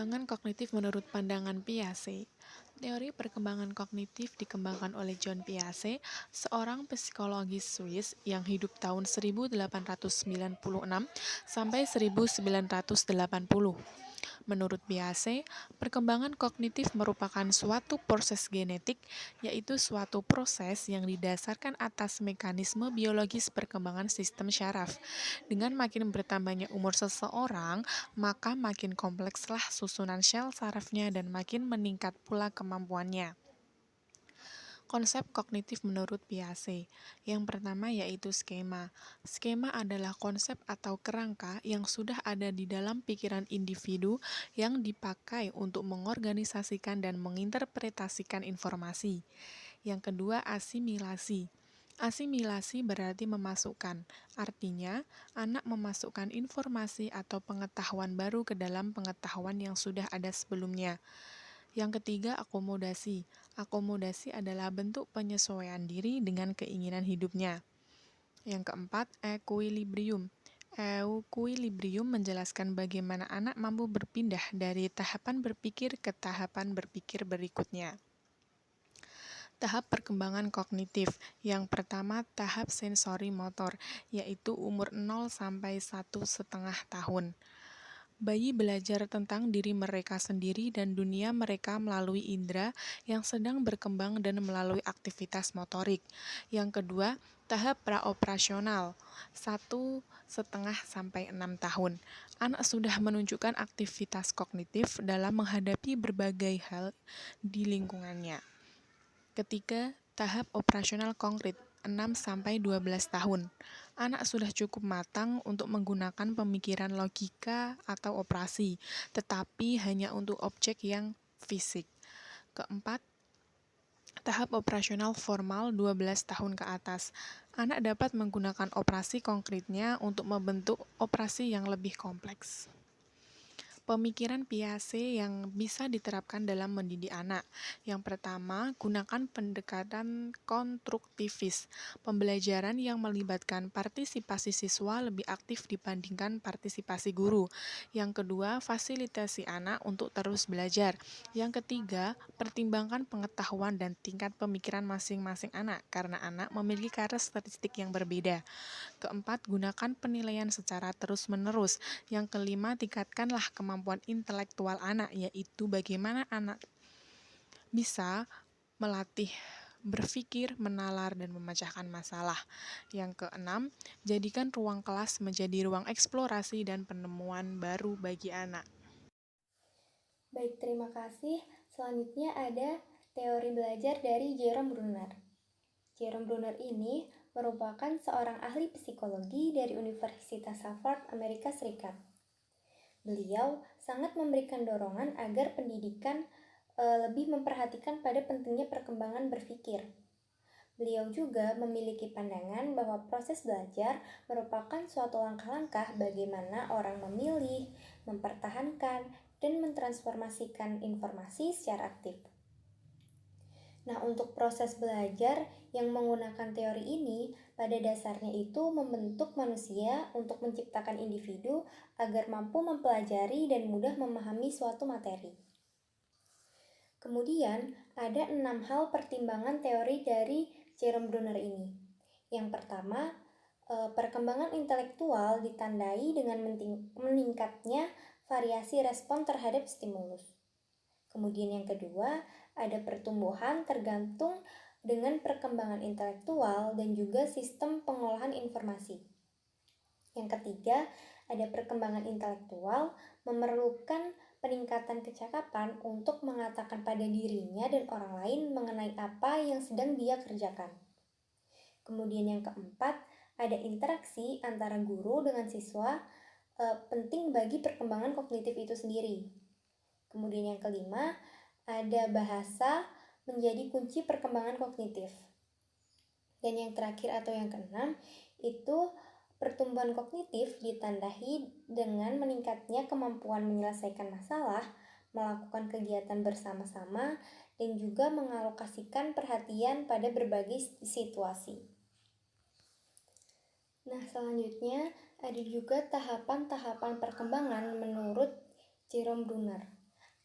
Perkembangan kognitif menurut pandangan Piaget. Teori perkembangan kognitif dikembangkan oleh John Piaget, seorang psikologis Swiss yang hidup tahun 1896 sampai 1980. Menurut Piaget, perkembangan kognitif merupakan suatu proses genetik, yaitu suatu proses yang didasarkan atas mekanisme biologis perkembangan sistem syaraf. Dengan makin bertambahnya umur seseorang, maka makin komplekslah susunan sel sarafnya dan makin meningkat pula kemampuannya. Konsep kognitif menurut Piaget. Yang pertama yaitu skema. Skema adalah konsep atau kerangka yang sudah ada di dalam pikiran individu yang dipakai untuk mengorganisasikan dan menginterpretasikan informasi. Yang kedua, asimilasi. Asimilasi berarti memasukkan. Artinya, anak memasukkan informasi atau pengetahuan baru ke dalam pengetahuan yang sudah ada sebelumnya. Yang ketiga, akomodasi. Akomodasi adalah bentuk penyesuaian diri dengan keinginan hidupnya. Yang keempat, equilibrium. Equilibrium menjelaskan bagaimana anak mampu berpindah dari tahapan berpikir ke tahapan berpikir berikutnya. Tahap perkembangan kognitif. Yang pertama, tahap sensori motor, yaitu umur 0 sampai 1,5 tahun. Bayi belajar tentang diri mereka sendiri dan dunia mereka melalui indera yang sedang berkembang dan melalui aktivitas motorik. Yang kedua, tahap praoperasional, 1,5 sampai 6 tahun. Anak sudah menunjukkan aktivitas kognitif dalam menghadapi berbagai hal di lingkungannya. Ketiga, tahap operasional konkret, 6 sampai 12 tahun. Anak sudah cukup matang untuk menggunakan pemikiran logika atau operasi, tetapi hanya untuk objek yang fisik. Keempat, tahap operasional formal 12 tahun ke atas. Anak dapat menggunakan operasi konkretnya untuk membentuk operasi yang lebih kompleks. Pemikiran Piaget yang bisa diterapkan dalam mendidik anak. Yang pertama, gunakan pendekatan konstruktivis. Pembelajaran yang melibatkan partisipasi siswa lebih aktif dibandingkan partisipasi guru. Yang kedua, fasilitasi anak untuk terus belajar. Yang ketiga, pertimbangkan pengetahuan dan tingkat pemikiran masing-masing anak, karena anak memiliki karakteristik yang berbeda. Keempat, gunakan penilaian secara terus-menerus. Yang kelima, tingkatkanlah kemampuan intelektual anak, yaitu bagaimana anak bisa melatih berpikir, menalar, dan memecahkan masalah. Yang keenam, jadikan ruang kelas menjadi ruang eksplorasi dan penemuan baru bagi anak. Baik, terima kasih. Selanjutnya ada teori belajar dari Jerome Bruner. Jerome Bruner ini merupakan seorang ahli psikologi dari Universitas Harvard, Amerika Serikat. Beliau sangat memberikan dorongan agar pendidikan lebih memperhatikan pada pentingnya perkembangan berpikir. Beliau juga memiliki pandangan bahwa proses belajar merupakan suatu langkah-langkah bagaimana orang memilih, mempertahankan, dan mentransformasikan informasi secara aktif. Nah, untuk proses belajar yang menggunakan teori ini, pada dasarnya itu membentuk manusia untuk menciptakan individu agar mampu mempelajari dan mudah memahami suatu materi. Kemudian, ada 6 hal pertimbangan teori dari Jerome Bruner ini. Yang pertama, perkembangan intelektual ditandai dengan meningkatnya variasi respon terhadap stimulus. Kemudian yang kedua, ada pertumbuhan tergantung dengan perkembangan intelektual dan juga sistem pengolahan informasi. Yang ketiga, ada perkembangan intelektual memerlukan peningkatan kecakapan untuk mengatakan pada dirinya dan orang lain mengenai apa yang sedang dia kerjakan. Kemudian yang keempat, ada interaksi antara guru dengan siswa penting bagi perkembangan kognitif itu sendiri. Kemudian yang kelima, ada bahasa menjadi kunci perkembangan kognitif. Dan yang terakhir atau yang keenam, itu pertumbuhan kognitif ditandai dengan meningkatnya kemampuan menyelesaikan masalah, melakukan kegiatan bersama-sama, dan juga mengalokasikan perhatian pada berbagai situasi. Nah, selanjutnya ada juga tahapan-tahapan perkembangan menurut Jerome Bruner.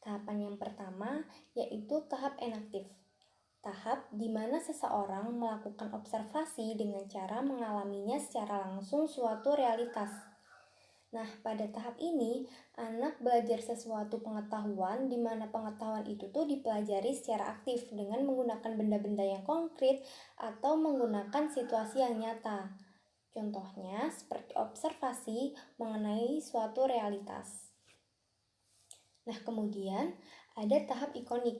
Tahapan yang pertama yaitu tahap enaktif. Tahap di mana seseorang melakukan observasi dengan cara mengalaminya secara langsung suatu realitas. Nah, pada tahap ini, anak belajar sesuatu pengetahuan di mana pengetahuan itu tuh dipelajari secara aktif dengan menggunakan benda-benda yang konkret atau menggunakan situasi yang nyata. Contohnya seperti observasi mengenai suatu realitas. Nah, kemudian ada tahap ikonik.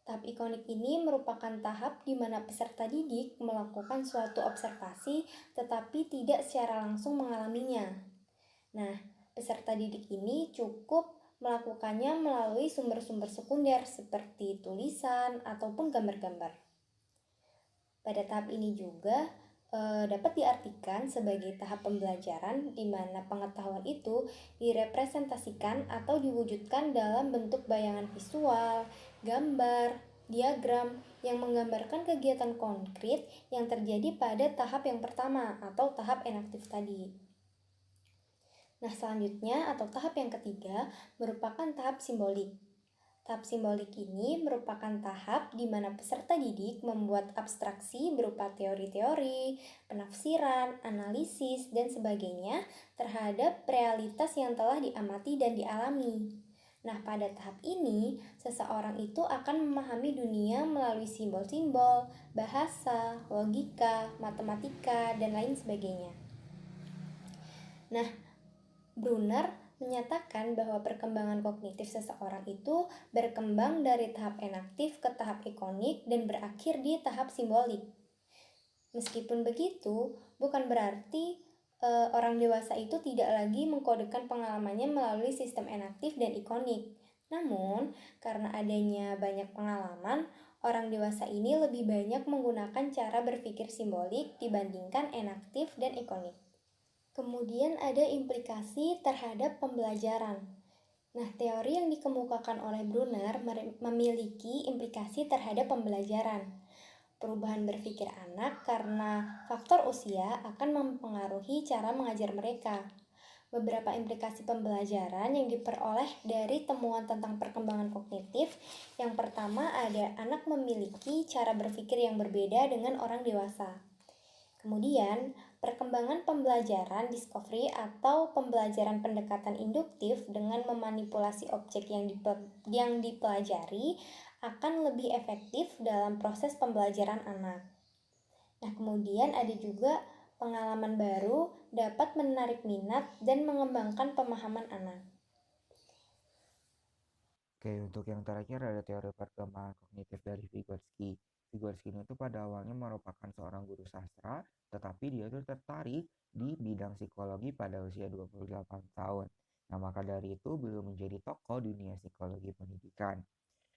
Tahap ikonik ini merupakan tahap di mana peserta didik melakukan suatu observasi tetapi tidak secara langsung mengalaminya. Nah, peserta didik ini cukup melakukannya melalui sumber-sumber sekunder seperti tulisan ataupun gambar-gambar. Pada tahap ini juga dapat diartikan sebagai tahap pembelajaran di mana pengetahuan itu direpresentasikan atau diwujudkan dalam bentuk bayangan visual, gambar, diagram yang menggambarkan kegiatan konkret yang terjadi pada tahap yang pertama atau tahap enaktif tadi. Nah, selanjutnya atau tahap yang ketiga merupakan tahap simbolik. Tahap simbolik ini merupakan tahap di mana peserta didik membuat abstraksi berupa teori-teori, penafsiran, analisis, dan sebagainya terhadap realitas yang telah diamati dan dialami. Nah, pada tahap ini, seseorang itu akan memahami dunia melalui simbol-simbol, bahasa, logika, matematika, dan lain sebagainya. Nah, Brunner menyatakan bahwa perkembangan kognitif seseorang itu berkembang dari tahap enaktif ke tahap ikonik dan berakhir di tahap simbolik. Meskipun begitu, bukan berarti orang dewasa itu tidak lagi mengkodekan pengalamannya melalui sistem enaktif dan ikonik. Namun, karena adanya banyak pengalaman, orang dewasa ini lebih banyak menggunakan cara berpikir simbolik dibandingkan enaktif dan ikonik. Kemudian ada implikasi terhadap pembelajaran. Nah, teori yang dikemukakan oleh Brunner memiliki implikasi terhadap pembelajaran. Perubahan berpikir anak karena faktor usia akan mempengaruhi cara mengajar mereka. Beberapa implikasi pembelajaran yang diperoleh dari temuan tentang perkembangan kognitif. Yang pertama ada anak memiliki cara berpikir yang berbeda dengan orang dewasa. Kemudian, perkembangan pembelajaran discovery atau pembelajaran pendekatan induktif dengan memanipulasi objek yang dipelajari akan lebih efektif dalam proses pembelajaran anak. Nah, kemudian ada juga pengalaman baru dapat menarik minat dan mengembangkan pemahaman anak. Oke, untuk yang terakhir ada teori perkembangan kognitif dari Vygotsky. Vygotsky itu pada awalnya merupakan seorang guru sastra, tetapi dia tuh tertarik di bidang psikologi pada usia 28 tahun. Nah, maka dari itu beliau menjadi tokoh dunia psikologi pendidikan.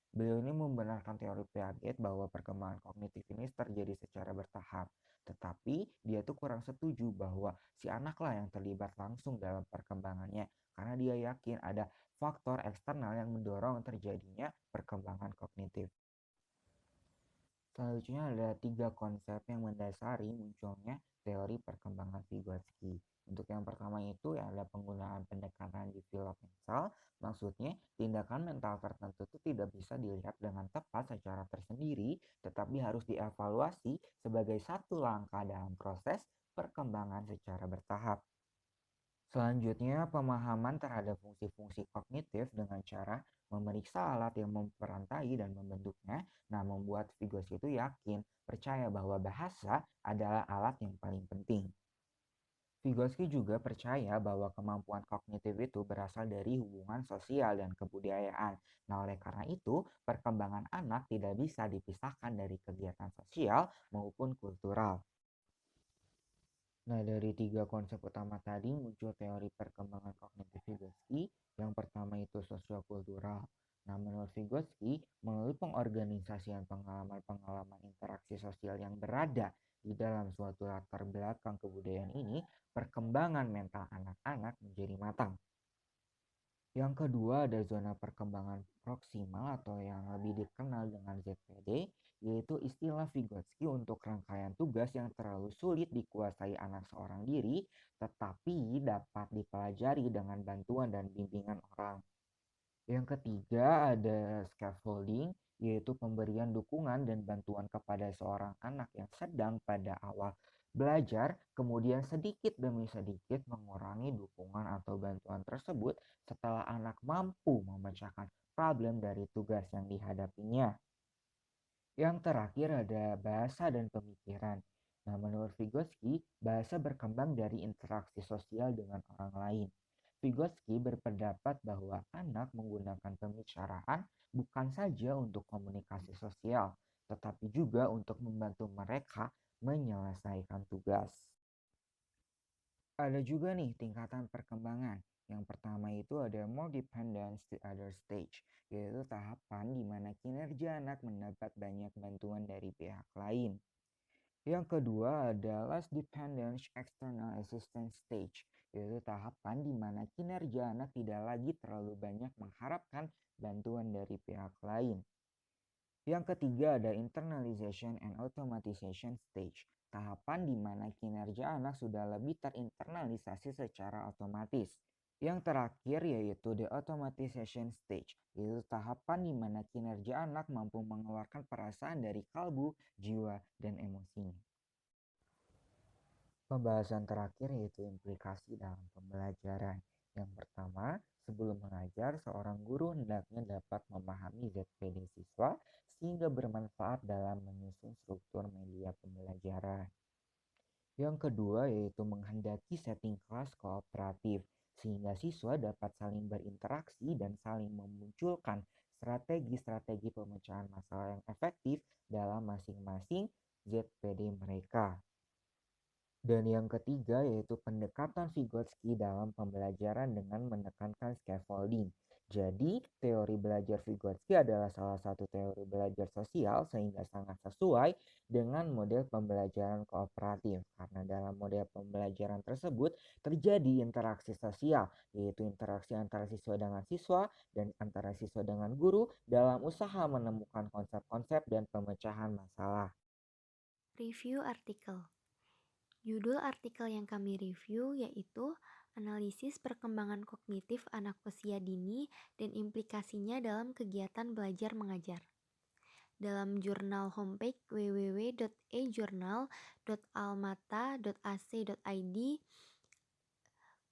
Beliau ini membenarkan teori Piaget bahwa perkembangan kognitif ini terjadi secara bertahap. Tetapi dia tuh kurang setuju bahwa si anaklah yang terlibat langsung dalam perkembangannya. Karena dia yakin ada faktor eksternal yang mendorong terjadinya perkembangan kognitif. Selanjutnya ada 3 konsep yang mendasari munculnya teori perkembangan Vygotsky. Untuk yang pertama itu ada penggunaan pendekatan developmental, maksudnya tindakan mental tertentu itu tidak bisa dilihat dengan tepat secara tersendiri, tetapi harus dievaluasi sebagai satu langkah dalam proses perkembangan secara bertahap. Selanjutnya, pemahaman terhadap fungsi-fungsi kognitif dengan cara memeriksa alat yang memperantai dan membentuknya. Nah, membuat Vygotsky itu yakin, percaya bahwa bahasa adalah alat yang paling penting. Vygotsky juga percaya bahwa kemampuan kognitif itu berasal dari hubungan sosial dan kebudayaan. Nah, oleh karena itu, perkembangan anak tidak bisa dipisahkan dari kegiatan sosial maupun kultural. Nah, dari 3 konsep utama tadi muncul teori perkembangan kognitif Vygotsky. Yang pertama itu sosiokultural. Nah, menurut Vygotsky, melalui pengorganisasian pengalaman-pengalaman interaksi sosial yang berada di dalam suatu latar belakang kebudayaan ini, perkembangan mental anak-anak menjadi matang. Yang kedua ada zona perkembangan proksimal atau yang lebih dikenal dengan ZPD, yaitu istilah Vygotsky untuk rangkaian tugas yang terlalu sulit dikuasai anak seorang diri, tetapi dapat dipelajari dengan bantuan dan bimbingan orang. Yang ketiga ada scaffolding, yaitu pemberian dukungan dan bantuan kepada seorang anak yang sedang pada awal belajar, kemudian sedikit demi sedikit mengurangi dukungan atau bantuan tersebut setelah anak mampu memecahkan problem dari tugas yang dihadapinya. Yang terakhir ada bahasa dan pemikiran. Nah, menurut Vygotsky, bahasa berkembang dari interaksi sosial dengan orang lain. Vygotsky berpendapat bahwa anak menggunakan pembicaraan bukan saja untuk komunikasi sosial, tetapi juga untuk membantu mereka menyelesaikan tugas. Ada juga nih tingkatan perkembangan. Yang pertama itu ada more dependence the other stage, yaitu tahapan di mana kinerja anak mendapat banyak bantuan dari pihak lain. Yang kedua ada less dependence external assistance stage, yaitu tahapan di mana kinerja anak tidak lagi terlalu banyak mengharapkan bantuan dari pihak lain. Yang ketiga ada internalization and automatization stage, tahapan di mana kinerja anak sudah lebih terinternalisasi secara otomatis. Yang terakhir yaitu the automatization stage, yaitu tahapan di mana kinerja anak mampu mengeluarkan perasaan dari kalbu, jiwa, dan emosinya. Pembahasan terakhir yaitu implikasi dalam pembelajaran. Yang pertama, sebelum mengajar, seorang guru hendaknya dapat memahami ZPD siswa sehingga bermanfaat dalam menyusun struktur media pembelajaran. Yang kedua yaitu menghendaki setting kelas kooperatif sehingga siswa dapat saling berinteraksi dan saling memunculkan strategi-strategi pemecahan masalah yang efektif dalam masing-masing ZPD mereka. Dan yang ketiga yaitu pendekatan Vygotsky dalam pembelajaran dengan menekankan scaffolding. Jadi, teori belajar Vygotsky adalah salah satu teori belajar sosial sehingga sangat sesuai dengan model pembelajaran kooperatif. Karena dalam model pembelajaran tersebut terjadi interaksi sosial, yaitu interaksi antara siswa dengan siswa dan antara siswa dengan guru dalam usaha menemukan konsep-konsep dan pemecahan masalah. Review artikel. Judul artikel yang kami review yaitu Analisis Perkembangan Kognitif Anak Usia Dini dan Implikasinya dalam Kegiatan Belajar Mengajar. Dalam jurnal homepage www.ejournal.almata.ac.id.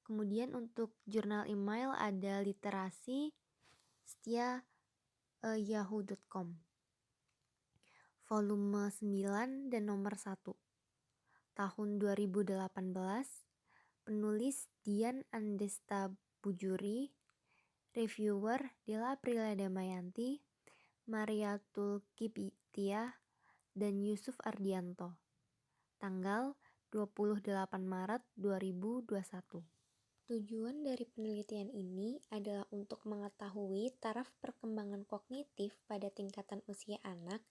Kemudian untuk jurnal email ada literasi@yahoo.com. Volume 9 dan nomor 1. Tahun 2018. Penulis Dian Andesta Bujuri, reviewer Della Aprilia Damayanti, Mariatul Kipitia, dan Yusuf Ardianto. Tanggal 28 Maret 2021. Tujuan dari penelitian ini adalah untuk mengetahui taraf perkembangan kognitif pada tingkatan usia anak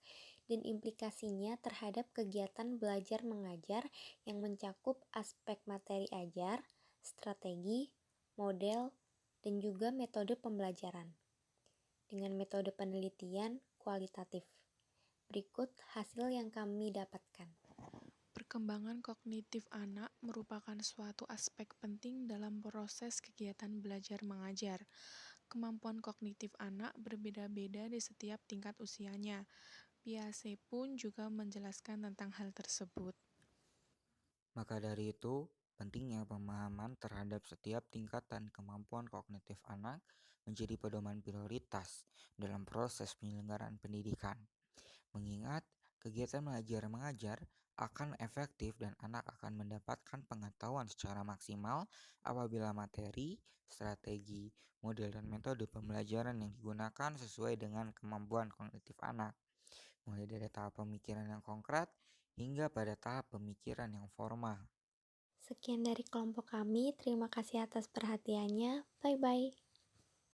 dan implikasinya terhadap kegiatan belajar mengajar yang mencakup aspek materi ajar, strategi, model, dan juga metode pembelajaran. Dengan metode penelitian kualitatif. Berikut hasil yang kami dapatkan. Perkembangan kognitif anak merupakan suatu aspek penting dalam proses kegiatan belajar mengajar. Kemampuan kognitif anak berbeda-beda di setiap tingkat usianya. Piaget pun juga menjelaskan tentang hal tersebut. Maka dari itu, pentingnya pemahaman terhadap setiap tingkatan kemampuan kognitif anak menjadi pedoman prioritas dalam proses penyelenggaraan pendidikan. Mengingat kegiatan belajar mengajar akan efektif dan anak akan mendapatkan pengetahuan secara maksimal apabila materi, strategi, model dan metode pembelajaran yang digunakan sesuai dengan kemampuan kognitif anak, mulai dari tahap pemikiran yang konkret hingga pada tahap pemikiran yang formal. Sekian dari kelompok kami, terima kasih atas perhatiannya. Bye-bye.